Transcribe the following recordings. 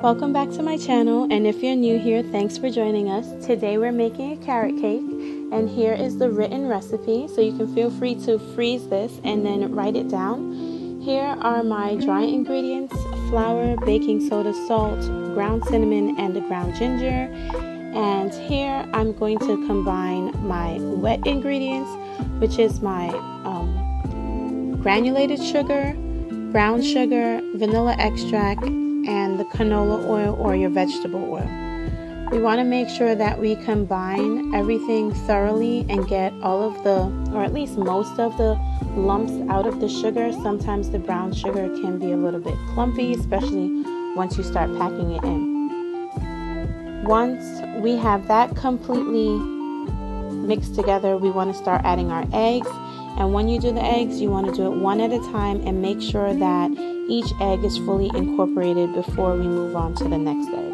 Welcome back to my channel, and if you're new here, thanks for joining us. Today we're making a carrot cake, and here is the written recipe, so you can feel free to freeze this and then write it down. Here are my dry ingredients: flour, baking soda, salt, ground cinnamon, and the ground ginger. And here I'm going to combine my wet ingredients, which is my granulated sugar, brown sugar, vanilla extract, and the canola oil or your vegetable oil. We want to make sure that we combine everything thoroughly and get all of the, or at least most of the lumps out of the sugar. Sometimes the brown sugar can be a little bit clumpy, especially once you start packing it in. Once we have that completely mixed together, we want to start adding our eggs. And when you do the eggs, you want to do it one at a time and make sure that each egg is fully incorporated before we move on to the next egg.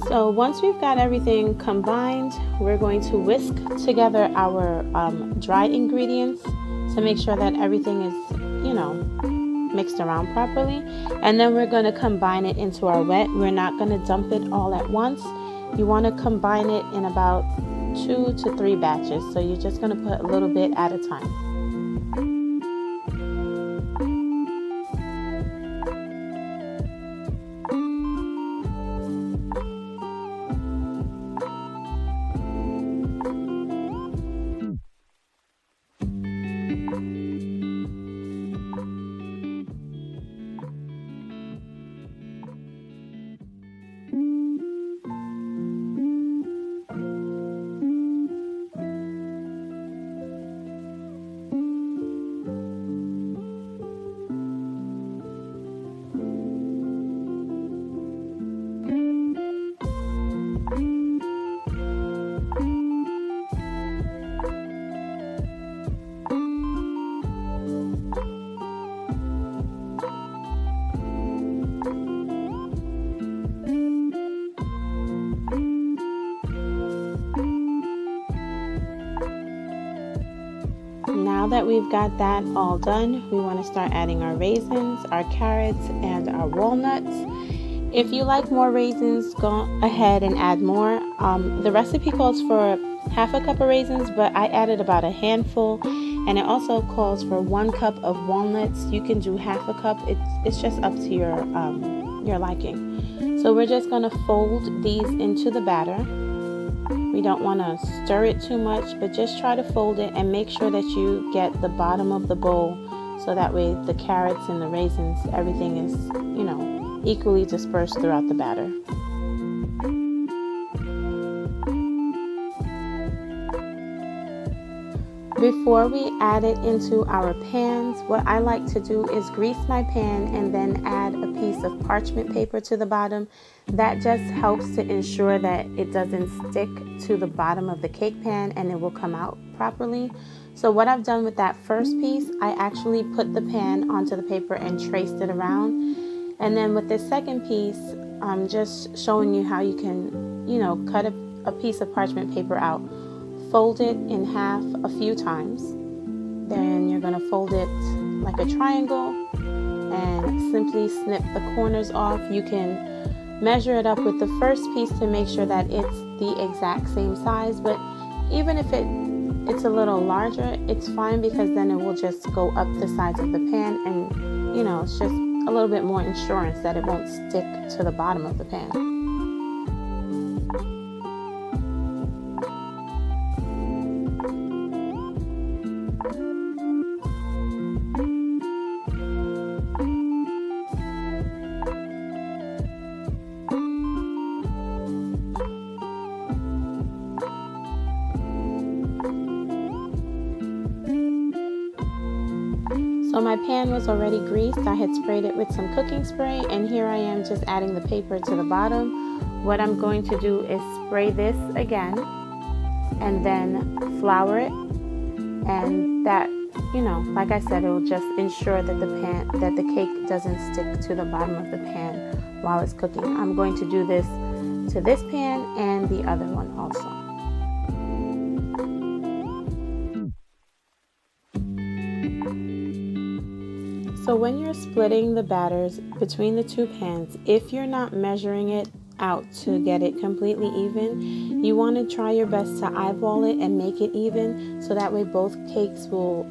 So once we've got everything combined, we're going to whisk together our dry ingredients to make sure that everything is, mixed around properly. And then we're going to combine it into our wet. We're not going to dump it all at once. You want to combine it in about 2 to 3 batches. So you're just going to put a little bit at a time. Now that we've got that all done, we want to start adding our raisins, our carrots, and our walnuts. If you like more raisins, go ahead and add more. The recipe calls for half a cup of raisins, but I added about a handful, and it also calls for 1 cup of walnuts. You can do half a cup. It's just up to your liking. So we're just going to fold these into the batter. We don't want to stir it too much, but just try to fold it and make sure that you get the bottom of the bowl, so that way the carrots and the raisins, everything is, equally dispersed throughout the batter. Before we add it into our pans, what I like to do is grease my pan and then add a piece of parchment paper to the bottom. That just helps to ensure that it doesn't stick to the bottom of the cake pan and it will come out properly. So what I've done with that first piece, I actually put the pan onto the paper and traced it around. And then with this second piece, I'm just showing you how you can, cut a piece of parchment paper out, fold it in half a few times. Then you're going to fold it like a triangle and simply snip the corners off. You can measure it up with the first piece to make sure that it's the exact same size, but even if it's a little larger, it's fine, because then it will just go up the sides of the pan, and it's just a little bit more insurance that it won't stick to the bottom of the pan. So my pan was already greased. I had sprayed it with some cooking spray, and here I am just adding the paper to the bottom. What I'm going to do is spray this again and then flour it, and that, like I said, it will just ensure that the cake doesn't stick to the bottom of the pan while it's cooking. I'm going to do this to this pan and the other one also. So when you're splitting the batters between the two pans, if you're not measuring it out to get it completely even, you want to try your best to eyeball it and make it even, so that way both cakes will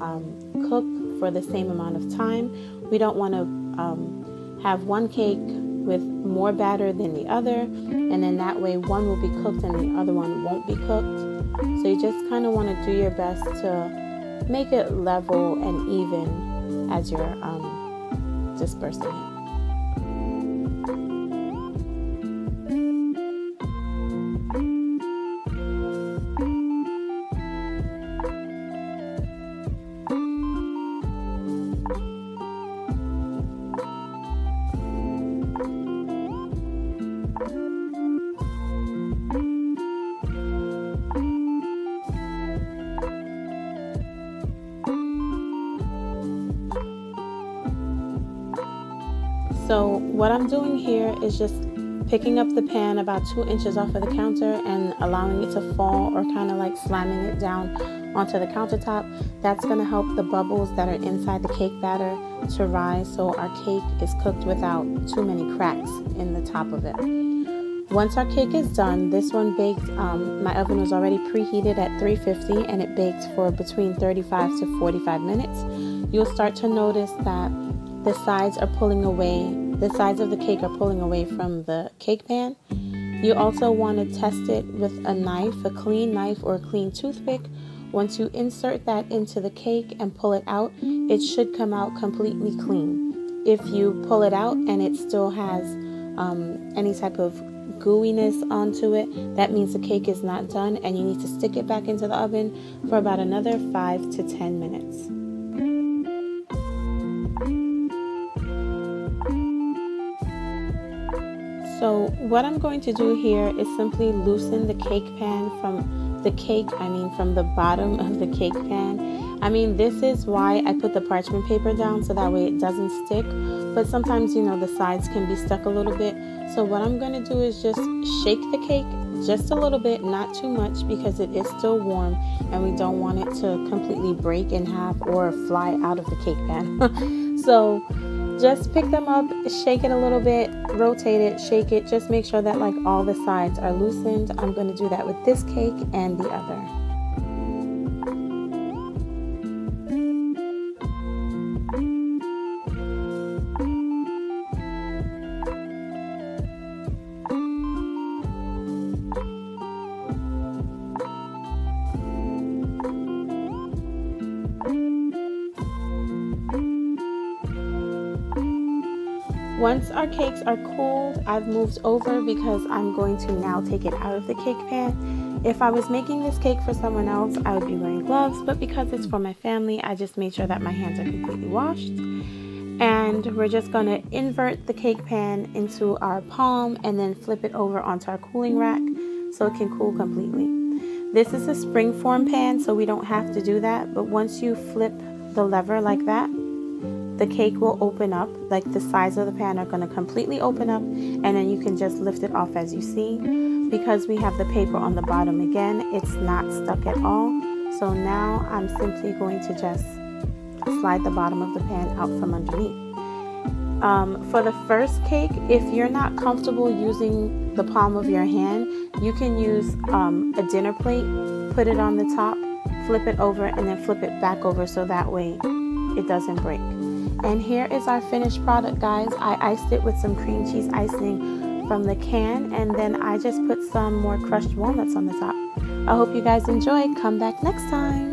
cook for the same amount of time. We don't want to have one cake with more batter than the other, and then that way one will be cooked and the other one won't be cooked. So you just kind of want to do your best to make it level and even as you're dispersing it. So what I'm doing here is just picking up the pan about 2 inches off of the counter and allowing it to fall, or kind of like slamming it down onto the countertop. That's going to help the bubbles that are inside the cake batter to rise, so our cake is cooked without too many cracks in the top of it. Once our cake is done, this one baked, my oven was already preheated at 350, and it baked for between 35 to 45 minutes. You'll start to notice that the sides of the cake are pulling away from the cake pan. You also want to test it with a knife, a clean knife or a clean toothpick. Once you insert that into the cake and pull it out, it should come out completely clean. If you pull it out and it still has any type of gooiness onto it, that means the cake is not done, and you need to stick it back into the oven for about another 5 to 10 minutes. So what I'm going to do here is simply loosen the cake pan from the bottom of the cake pan. This is why I put the parchment paper down, so that way it doesn't stick. But sometimes, the sides can be stuck a little bit. So what I'm going to do is just shake the cake just a little bit, not too much, because it is still warm and we don't want it to completely break in half or fly out of the cake pan. So just pick them up, shake it a little bit, rotate it, shake it. Just make sure that all the sides are loosened. I'm going to do that with this cake and the other. Once our cakes are cooled, I've moved over because I'm going to now take it out of the cake pan. If I was making this cake for someone else, I would be wearing gloves, but because it's for my family, I just made sure that my hands are completely washed. And we're just going to invert the cake pan into our palm and then flip it over onto our cooling rack so it can cool completely. This is a springform pan, so we don't have to do that, but once you flip the lever like that, the cake will open up, like the sides of the pan are going to completely open up, and then you can just lift it off as you see. Because we have the paper on the bottom again, it's not stuck at all. So now I'm simply going to just slide the bottom of the pan out from underneath. For the first cake, if you're not comfortable using the palm of your hand, you can use a dinner plate, put it on the top, flip it over, and then flip it back over so that way it doesn't break. And here is our finished product, guys. I iced it with some cream cheese icing from the can, and then I just put some more crushed walnuts on the top. I hope you guys enjoyed. Come back next time.